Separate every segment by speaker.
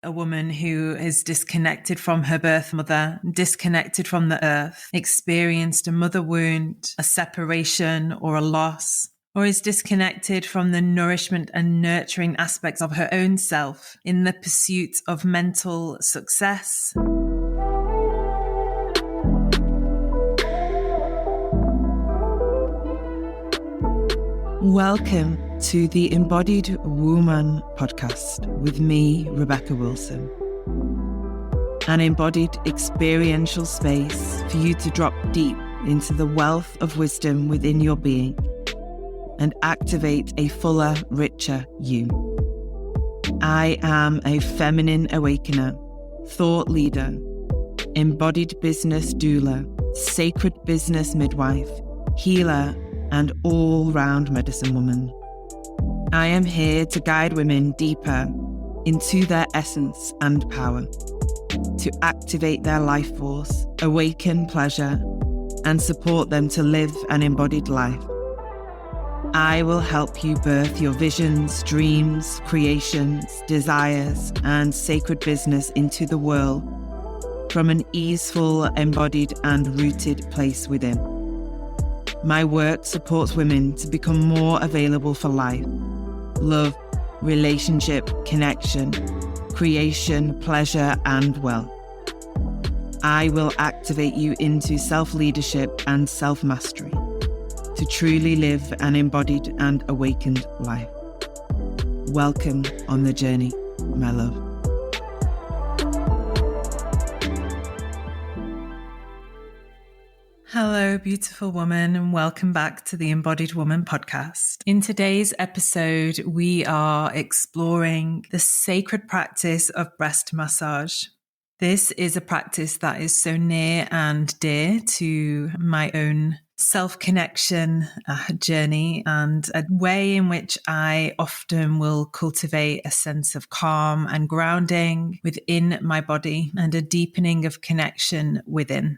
Speaker 1: A woman who is disconnected from her birth mother, disconnected from the earth, experienced a mother wound, a separation or a loss, or is disconnected from the nourishment and nurturing aspects of her own self in the pursuit of mental success.
Speaker 2: Welcome to the Embodied Woman podcast with me, Rebecca Wilson. An embodied experiential space for you to drop deep into the wealth of wisdom within your being and activate a fuller, richer you. I am a feminine awakener, thought leader, embodied business doula, sacred business midwife, healer, and all-round medicine woman. I am here to guide women deeper into their essence and power, to activate their life force, awaken pleasure, and support them to live an embodied life. I will help you birth your visions, dreams, creations, desires, and sacred business into the world from an easeful, embodied, and rooted place within. My work supports women to become more available for life, love, relationship, connection, creation, pleasure, and wealth. I will activate you into self-leadership and self-mastery to truly live an embodied and awakened life. Welcome on the journey, my love.
Speaker 1: Hello, beautiful woman, and welcome back to the Embodied Woman podcast. In today's episode, we are exploring the sacred practice of breast massage. This is a practice that is so near and dear to my own self-connection journey, and a way in which I often will cultivate a sense of calm and grounding within my body and a deepening of connection within.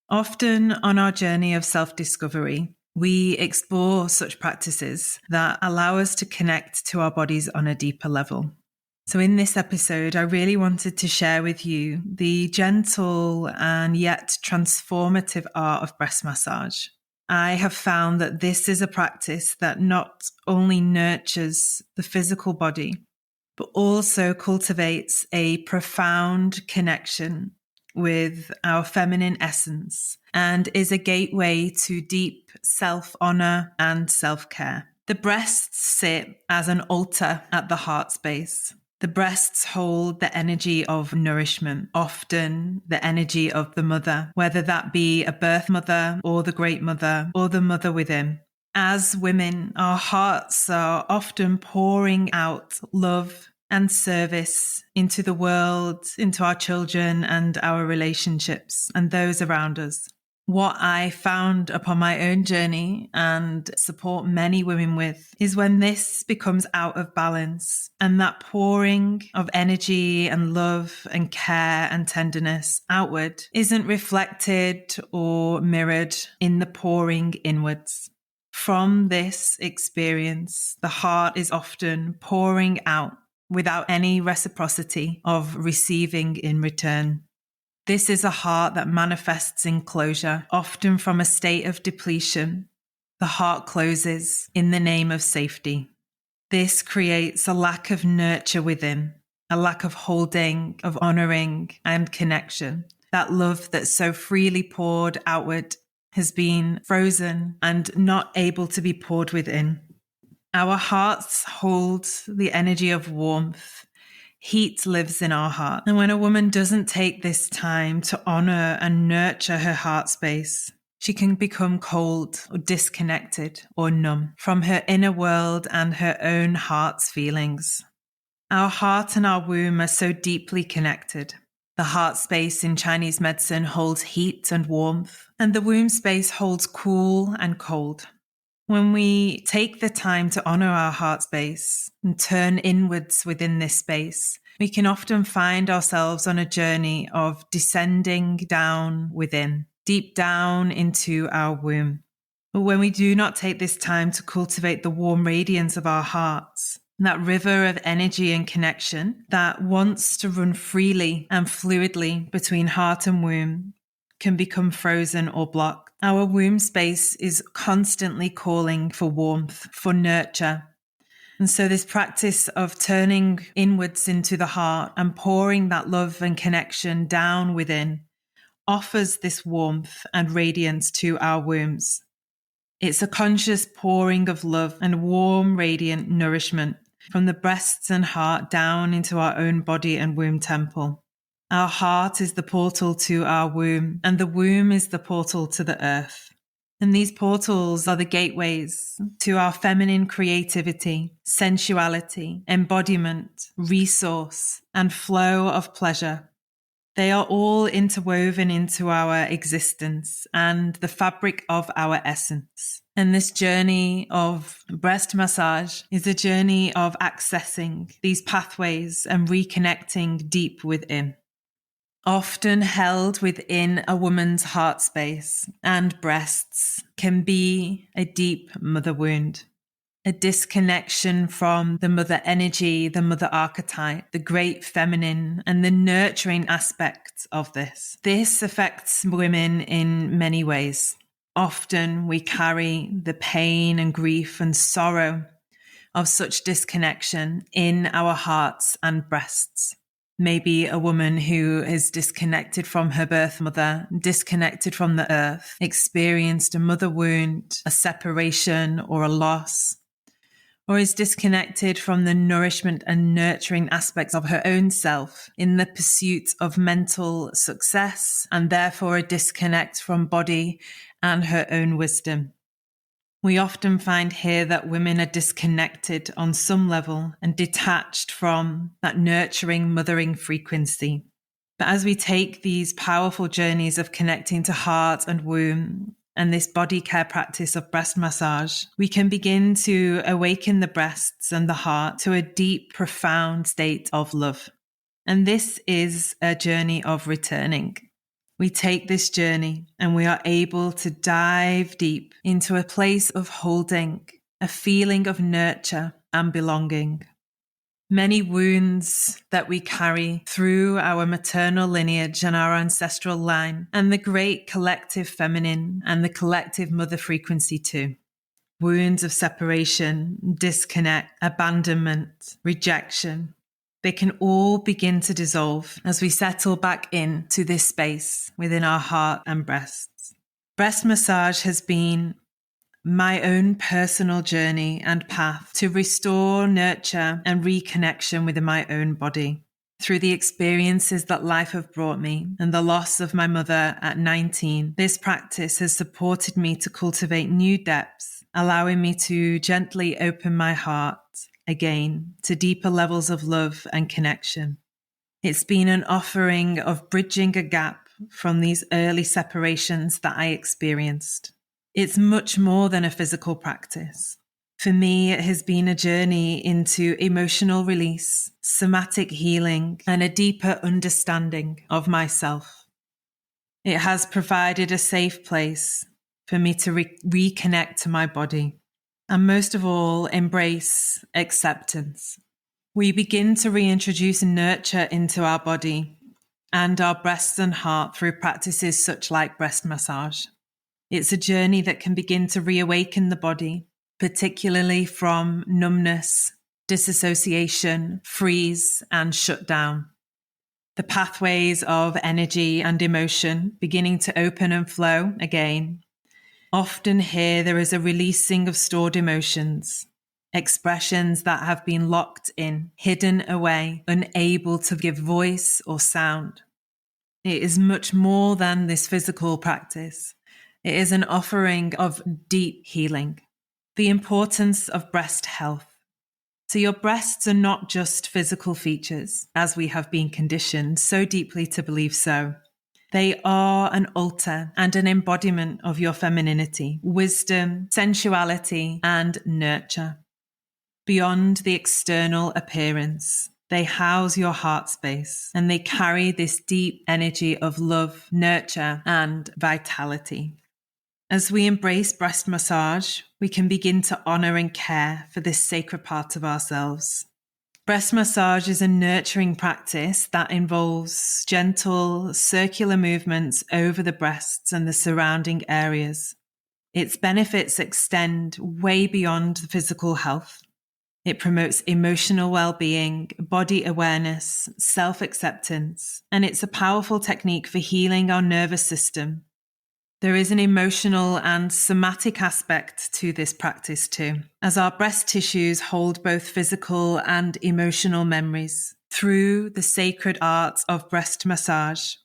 Speaker 1: Often on our journey of self-discovery, we explore such practices that allow us to connect to our bodies on a deeper level. So in this episode, I really wanted to share with you the gentle and yet transformative art of breast massage. I have found that this is a practice that not only nurtures the physical body, but also cultivates a profound connection with our feminine essence and is a gateway to deep self-honor and self-care. The breasts sit as an altar at the heart space. The breasts hold the energy of nourishment, often the energy of the mother, whether that be a birth mother or the great mother or the mother within. As women, our hearts are often pouring out love and service into the world, into our children and our relationships and those around us. What I found upon my own journey and support many women with is when this becomes out of balance, and that pouring of energy and love and care and tenderness outward isn't reflected or mirrored in the pouring inwards. From this experience, the heart is often pouring out without any reciprocity of receiving in return. This is a heart that manifests in closure, often from a state of depletion. The heart closes in the name of safety. This creates a lack of nurture within, a lack of holding, of honoring and connection. That love that's so freely poured outward has been frozen and not able to be poured within. Our hearts hold the energy of warmth. Heat lives in our heart. And when a woman doesn't take this time to honor and nurture her heart space, she can become cold or disconnected or numb from her inner world and her own heart's feelings. Our heart and our womb are so deeply connected. The heart space in Chinese medicine holds heat and warmth, and the womb space holds cool and cold. When we take the time to honor our heart space and turn inwards within this space, we can often find ourselves on a journey of descending down within, deep down into our womb. But when we do not take this time to cultivate the warm radiance of our hearts, That river of energy and connection that wants to run freely and fluidly between heart and womb can become frozen or blocked. Our womb space is constantly calling for warmth, for nurture. And so this practice of turning inwards into the heart and pouring that love and connection down within offers this warmth and radiance to our wombs. It's a conscious pouring of love and warm, radiant nourishment from the breasts and heart down into our own body and womb temple. Our heart is the portal to our womb, and the womb is the portal to the earth. And these portals are the gateways to our feminine creativity, sensuality, embodiment, resource, and flow of pleasure. They are all interwoven into our existence and the fabric of our essence. And this journey of breast massage is a journey of accessing these pathways and reconnecting deep within. Often held within a woman's heart space and breasts can be a deep mother wound. A disconnection from the mother energy, the mother archetype, the great feminine, and the nurturing aspects of this. This affects women in many ways. Often we carry the pain and grief and sorrow of such disconnection in our hearts and breasts. Maybe a woman who is disconnected from her birth mother, disconnected from the earth, experienced a mother wound, a separation, or a loss, or is disconnected from the nourishment and nurturing aspects of her own self in the pursuit of mental success, and therefore a disconnect from body and her own wisdom. We often find here that women are disconnected on some level and detached from that nurturing, mothering frequency. But as we take these powerful journeys of connecting to heart and womb, and this body care practice of breast massage, we can begin to awaken the breasts and the heart to a deep, profound state of love. And this is a journey of returning. We take this journey and we are able to dive deep into a place of holding, a feeling of nurture and belonging. Many wounds that we carry through our maternal lineage and our ancestral line, and the great collective feminine and the collective mother frequency too. Wounds of separation, disconnect, abandonment, rejection. They can all begin to dissolve as we settle back into this space within our heart and breasts. Breast massage has been my own personal journey and path to restore, nurture, and reconnection within my own body. Through the experiences that life have brought me and the loss of my mother at 19, this practice has supported me to cultivate new depths, allowing me to gently open my heart again to deeper levels of love and connection. It's been an offering of bridging a gap from these early separations that I experienced. It's much more than a physical practice. For me, it has been a journey into emotional release, somatic healing, and a deeper understanding of myself. It has provided a safe place for me to reconnect to my body, and most of all, embrace acceptance. We begin to reintroduce nurture into our body and our breasts and heart through practices such like breast massage. It's a journey that can begin to reawaken the body, particularly from numbness, disassociation, freeze, and shutdown. The pathways of energy and emotion beginning to open and flow again. Often here there is a releasing of stored emotions, expressions that have been locked in, hidden away, unable to give voice or sound. It is much more than this physical practice. It is an offering of deep healing. The importance of breast health. So your breasts are not just physical features, as we have been conditioned so deeply to believe so. They are an altar and an embodiment of your femininity, wisdom, sensuality, and nurture. Beyond the external appearance, they house your heart space and they carry this deep energy of love, nurture, and vitality. As we embrace breast massage, we can begin to honor and care for this sacred part of ourselves. Breast massage is a nurturing practice that involves gentle, circular movements over the breasts and the surrounding areas. Its benefits extend way beyond the physical health. It promotes emotional well-being, body awareness, self-acceptance, and it's a powerful technique for healing our nervous system. There is an emotional and somatic aspect to this practice too, as our breast tissues hold both physical and emotional memories. Through the sacred art of breast massage,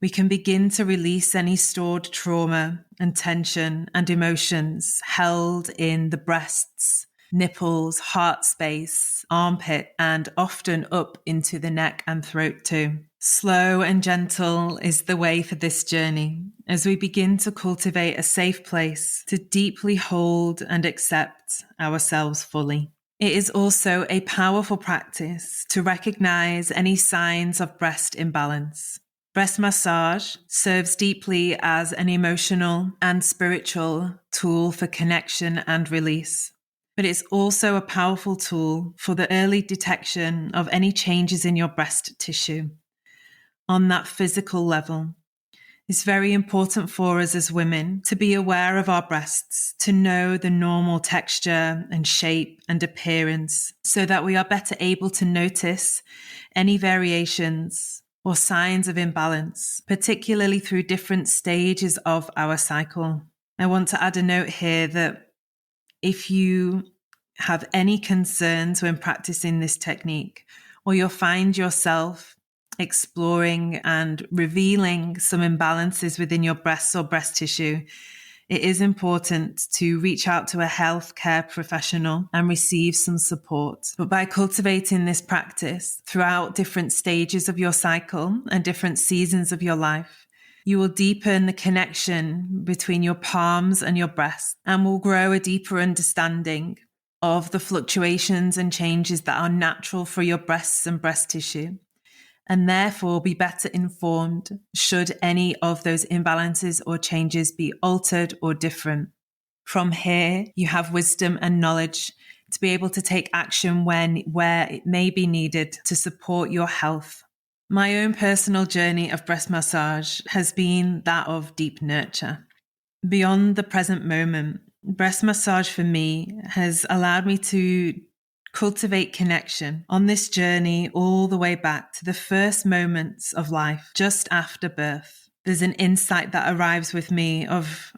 Speaker 1: we can begin to release any stored trauma and tension and emotions held in the breasts, nipples, heart space, armpit, and often up into the neck and throat too. Slow and gentle is the way for this journey as we begin to cultivate a safe place to deeply hold and accept ourselves fully. It is also a powerful practice to recognize any signs of breast imbalance. Breast massage serves deeply as an emotional and spiritual tool for connection and release. But it's also a powerful tool for the early detection of any changes in your breast tissue. On that physical level, it's very important for us as women to be aware of our breasts, to know the normal texture and shape and appearance so that we are better able to notice any variations or signs of imbalance, particularly through different stages of our cycle. I want to add a note here that if you have any concerns when practicing this technique, or you'll find yourself exploring and revealing some imbalances within your breasts or breast tissue, it is important to reach out to a healthcare professional and receive some support. But by cultivating this practice throughout different stages of your cycle and different seasons of your life, you will deepen the connection between your palms and your breast and will grow a deeper understanding of the fluctuations and changes that are natural for your breasts and breast tissue, and therefore be better informed should any of those imbalances or changes be altered or different. From here, you have wisdom and knowledge to be able to take action where it may be needed to support your health. My own personal journey of breast massage has been that of deep nurture. Beyond the present moment, breast massage for me has allowed me to cultivate connection on this journey all the way back to the first moments of life, just after birth. There's an insight that arrives with me of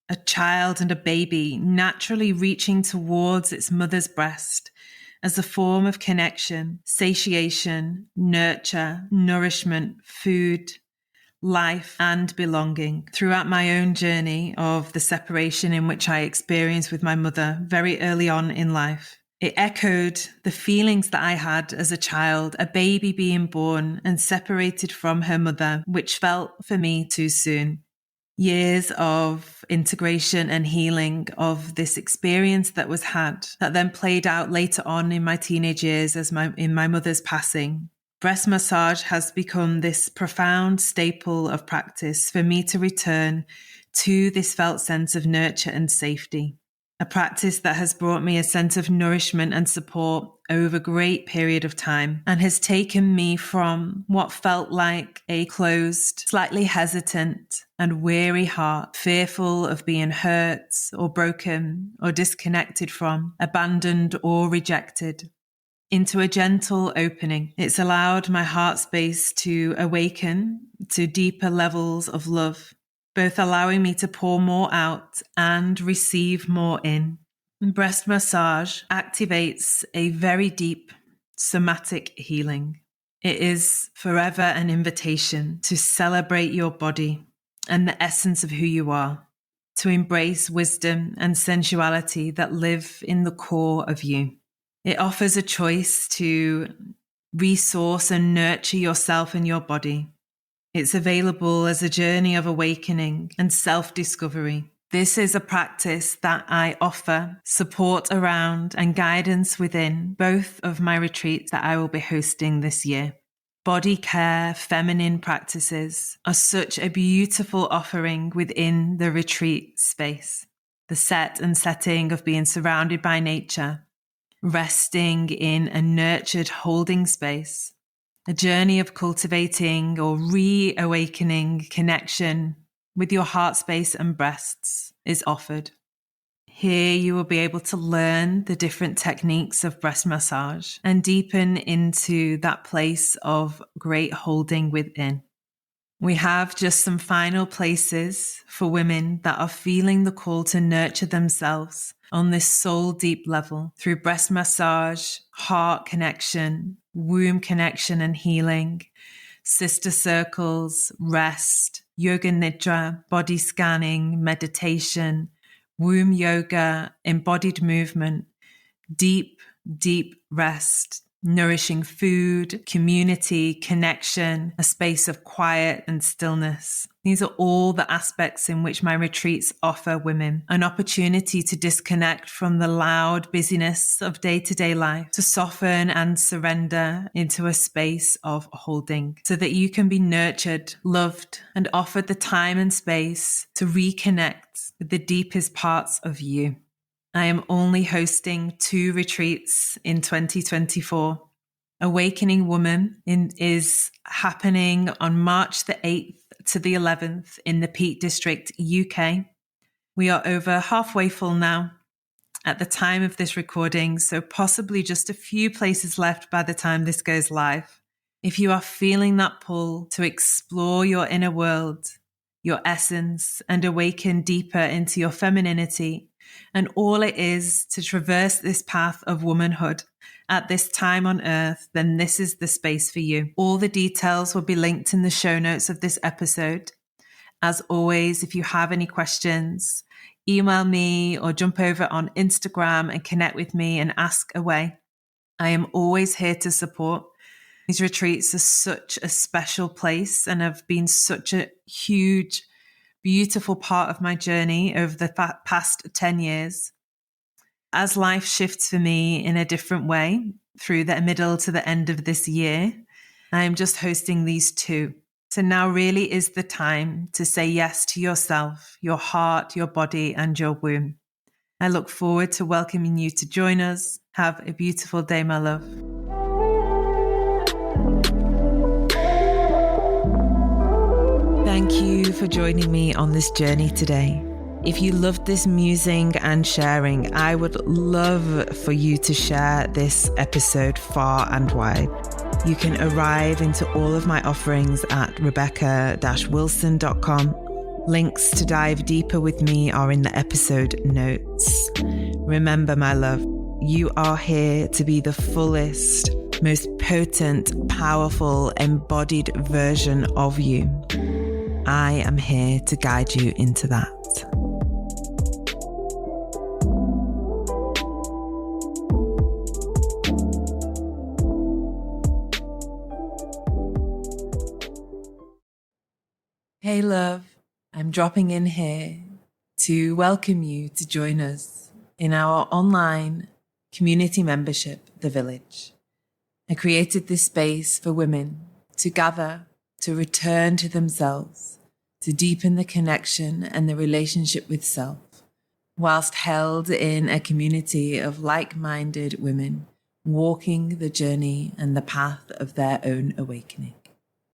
Speaker 1: a child and a baby naturally reaching towards its mother's breast as a form of connection, satiation, nurture, nourishment, food, life, and belonging. Throughout my own journey of the separation in which I experienced with my mother very early on in life, it echoed the feelings that I had as a child, a baby being born and separated from her mother, which felt for me too soon. Years of integration and healing of this experience that was had, that then played out later on in my teenage years in my mother's passing. Breast massage has become this profound staple of practice for me to return to this felt sense of nurture and safety. A practice that has brought me a sense of nourishment and support over a great period of time and has taken me from what felt like a closed, slightly hesitant and weary heart, fearful of being hurt or broken or disconnected from, abandoned or rejected, into a gentle opening. It's allowed my heart space to awaken to deeper levels of love, both allowing me to pour more out and receive more in. Breast massage activates a very deep somatic healing. It is forever an invitation to celebrate your body and the essence of who you are, to embrace wisdom and sensuality that live in the core of you. It offers a choice to resource and nurture yourself and your body. It's available as a journey of awakening and self-discovery. This is a practice that I offer support around and guidance within both of my retreats that I will be hosting this year. body care, feminine practices are such a beautiful offering within the retreat space. The set and setting of being surrounded by nature, resting in a nurtured holding space, a journey of cultivating or reawakening connection with your heart space and breasts is offered. Here you will be able to learn the different techniques of breast massage and deepen into that place of great holding within. We have just some final places for women that are feeling the call to nurture themselves on this soul deep level through breast massage, heart connection, womb connection and healing, sister circles, rest, yoga nidra, body scanning, meditation, womb yoga, embodied movement, deep, deep rest, nourishing food, community, connection, a space of quiet and stillness. These are all the aspects in which my retreats offer women an opportunity to disconnect from the loud busyness of day-to-day life, to soften and surrender into a space of holding so that you can be nurtured, loved, and offered the time and space to reconnect with the deepest parts of you. I am only hosting 2 retreats in 2024. Awakening Woman is happening on March the 8th to the 11th in the Peak District, UK. We are over halfway full now at the time of this recording, so possibly just a few places left by the time this goes live. If you are feeling that pull to explore your inner world, your essence, and awaken deeper into your femininity, and all it is to traverse this path of womanhood at this time on earth, then this is the space for you. All the details will be linked in the show notes of this episode. As always, if you have any questions, email me or jump over on Instagram and connect with me and ask away. I am always here to support. These retreats are such a special place and have been such a huge, beautiful part of my journey over the past 10 years. As life shifts for me in a different way through the middle to the end of this year, I am just hosting these 2. So now really is the time to say yes to yourself, your heart, your body, and your womb. I look forward to welcoming you to join us. Have a beautiful day, my love. Thank you for joining me on this journey today. If you loved this musing and sharing, I would love for you to share this episode far and wide. You can arrive into all of my offerings at rebecca-wilson.com. Links to dive deeper with me are in the episode notes. Remember, my love, you are here to be the fullest, most potent, powerful, embodied version of you. I am here to guide you into that. Hey love, I'm dropping in here to welcome you to join us in our online community membership, The Village. I created this space for women to gather, to return to themselves, to deepen the connection and the relationship with self, whilst held in a community of like-minded women walking the journey and the path of their own awakening.